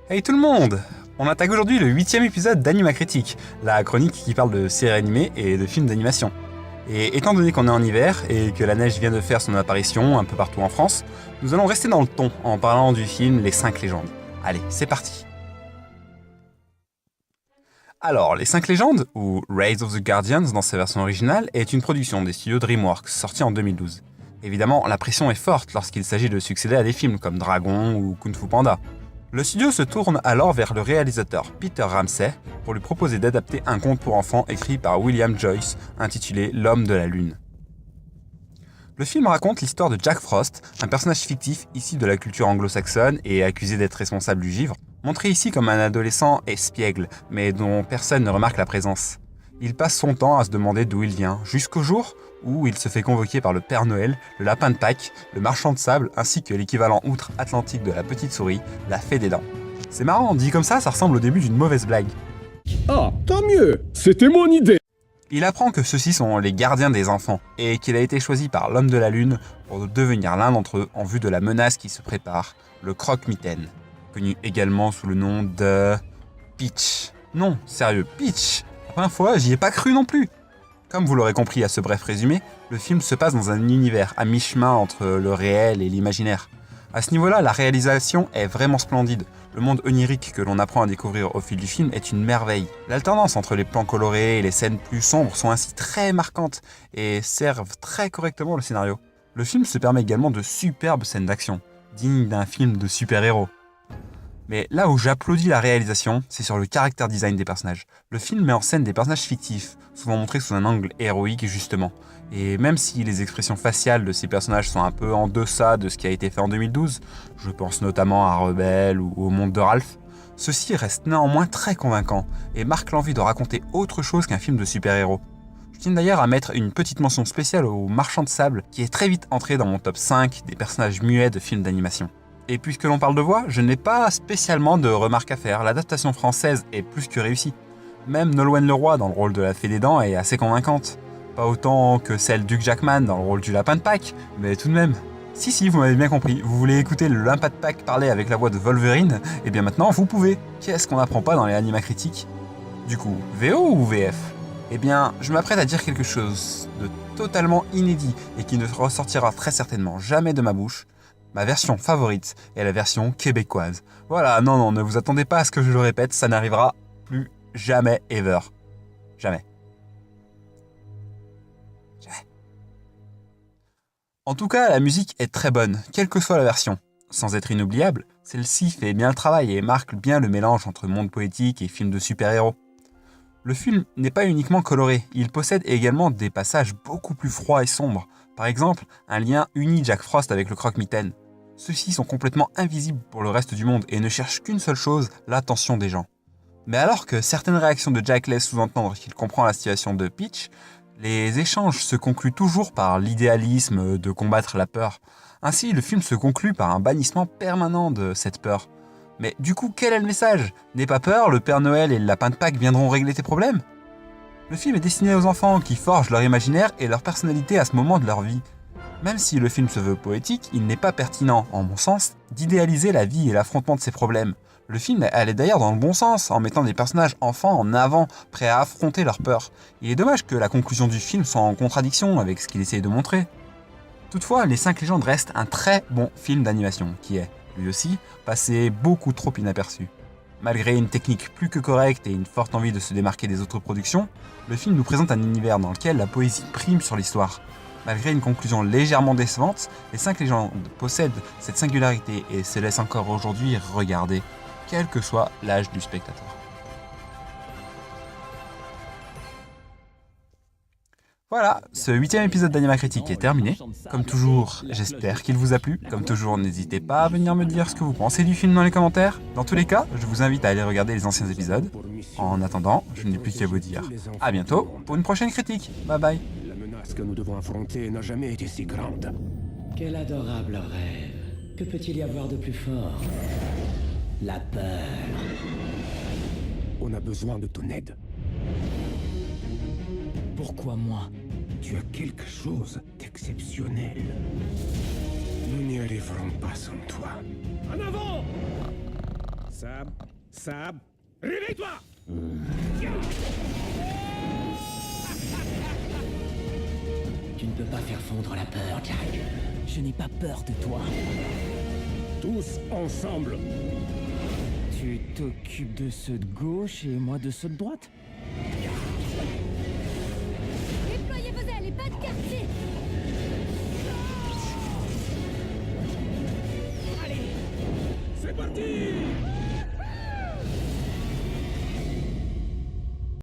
Hey tout le monde! On attaque aujourd'hui le 8e épisode d'Anima Critique, la chronique qui parle de séries animées et de films d'animation. Et étant donné qu'on est en hiver et que la neige vient de faire son apparition un peu partout en France, nous allons rester dans le ton en parlant du film Les 5 légendes. Allez, c'est parti! Alors, Les 5 légendes, ou Rise of the Guardians dans sa version originale, est une production des studios DreamWorks, sortie en 2012. Évidemment, la pression est forte lorsqu'il s'agit de succéder à des films comme Dragon ou Kung Fu Panda. Le studio se tourne alors vers le réalisateur Peter Ramsey pour lui proposer d'adapter un conte pour enfants écrit par William Joyce intitulé L'homme de la lune. Le film raconte l'histoire de Jack Frost, un personnage fictif issu de la culture anglo-saxonne et accusé d'être responsable du givre, montré ici comme un adolescent espiègle, mais dont personne ne remarque la présence. Il passe son temps à se demander d'où il vient, jusqu'au jour où il se fait convoquer par le Père Noël, le lapin de Pâques, le marchand de sable, ainsi que l'équivalent outre-Atlantique de la petite souris, la fée des dents. C'est marrant, dit comme ça ressemble au début d'une mauvaise blague. Ah, tant mieux, c'était mon idée. Il apprend que ceux-ci sont les gardiens des enfants, et qu'il a été choisi par l'homme de la lune pour devenir l'un d'entre eux en vue de la menace qui se prépare, le croque-mitaine, connu également sous le nom de... Peach. Non, sérieux, Peach. La première fois, j'y ai pas cru non plus. Comme vous l'aurez compris à ce bref résumé, le film se passe dans un univers à mi-chemin entre le réel et l'imaginaire. À ce niveau-là, la réalisation est vraiment splendide. Le monde onirique que l'on apprend à découvrir au fil du film est une merveille. L'alternance entre les plans colorés et les scènes plus sombres sont ainsi très marquantes et servent très correctement le scénario. Le film se permet également de superbes scènes d'action, dignes d'un film de super-héros. Mais là où j'applaudis la réalisation, c'est sur le caractère design des personnages. Le film met en scène des personnages fictifs, souvent montrés sous un angle héroïque justement. Et même si les expressions faciales de ces personnages sont un peu en deçà de ce qui a été fait en 2012, je pense notamment à Rebelle ou au Monde de Ralph, ceux-ci restent néanmoins très convaincants et marquent l'envie de raconter autre chose qu'un film de super-héros. Je tiens d'ailleurs à mettre une petite mention spéciale au Marchand de Sable, qui est très vite entré dans mon top 5 des personnages muets de films d'animation. Et puisque l'on parle de voix, je n'ai pas spécialement de remarques à faire, l'adaptation française est plus que réussie. Même Nolwenn Leroy dans le rôle de la Fée des Dents est assez convaincante. Pas autant que celle d'Hugh Jackman dans le rôle du Lapin de Pâques, mais tout de même. Si, vous m'avez bien compris, vous voulez écouter le Lapin de Pâques parler avec la voix de Wolverine, et bien maintenant vous pouvez. Qu'est-ce qu'on n'apprend pas dans les Anima Critiques? Du coup, VO ou VF? Eh bien, je m'apprête à dire quelque chose de totalement inédit et qui ne ressortira très certainement jamais de ma bouche. Ma version favorite est la version québécoise. Voilà, non, ne vous attendez pas à ce que je le répète, ça n'arrivera plus jamais ever. Jamais. Jamais. En tout cas, la musique est très bonne, quelle que soit la version. Sans être inoubliable, celle-ci fait bien le travail et marque bien le mélange entre monde poétique et film de super-héros. Le film n'est pas uniquement coloré, il possède également des passages beaucoup plus froids et sombres. Par exemple, un lien unit Jack Frost avec le croque-mitaine. Ceux-ci sont complètement invisibles pour le reste du monde et ne cherchent qu'une seule chose, l'attention des gens. Mais alors que certaines réactions de Jack laissent sous-entendre qu'il comprend la situation de Peach, les échanges se concluent toujours par l'idéalisme de combattre la peur. Ainsi, le film se conclut par un bannissement permanent de cette peur. Mais du coup, quel est le message? N'aie pas peur, le Père Noël et le Lapin de Pâques viendront régler tes problèmes. Le film est destiné aux enfants qui forgent leur imaginaire et leur personnalité à ce moment de leur vie. Même si le film se veut poétique, il n'est pas pertinent, en mon sens, d'idéaliser la vie et l'affrontement de ses problèmes. Le film allait d'ailleurs dans le bon sens, en mettant des personnages enfants en avant, prêts à affronter leurs peurs. Il est dommage que la conclusion du film soit en contradiction avec ce qu'il essaye de montrer. Toutefois, Les 5 légendes reste un très bon film d'animation, qui est, lui aussi, passé beaucoup trop inaperçu. Malgré une technique plus que correcte et une forte envie de se démarquer des autres productions, le film nous présente un univers dans lequel la poésie prime sur l'histoire. Malgré une conclusion légèrement décevante, Les 5 légendes possèdent cette singularité et se laissent encore aujourd'hui regarder, quel que soit l'âge du spectateur. Voilà, ce 8e épisode d'Anima Critique est terminé. Comme toujours, j'espère qu'il vous a plu. Comme toujours, n'hésitez pas à venir me dire ce que vous pensez du film dans les commentaires. Dans tous les cas, je vous invite à aller regarder les anciens épisodes. En attendant, je n'ai plus qu'à vous dire à bientôt pour une prochaine critique. Bye bye. La menace que nous devons affronter n'a jamais été si grande. Quel adorable rêve. Que peut-il y avoir de plus fort? La peur. On a besoin de ton aide. Pourquoi moi? Tu as quelque chose d'exceptionnel. Nous n'y arriverons pas sans toi. En avant! Sab, réveille-toi! Tu ne peux pas faire fondre la peur, Jack. Je n'ai pas peur de toi. Tous ensemble! Tu t'occupes de ceux de gauche et moi de ceux de droite? Déployez vos ailes et pas de quartier. C'est parti!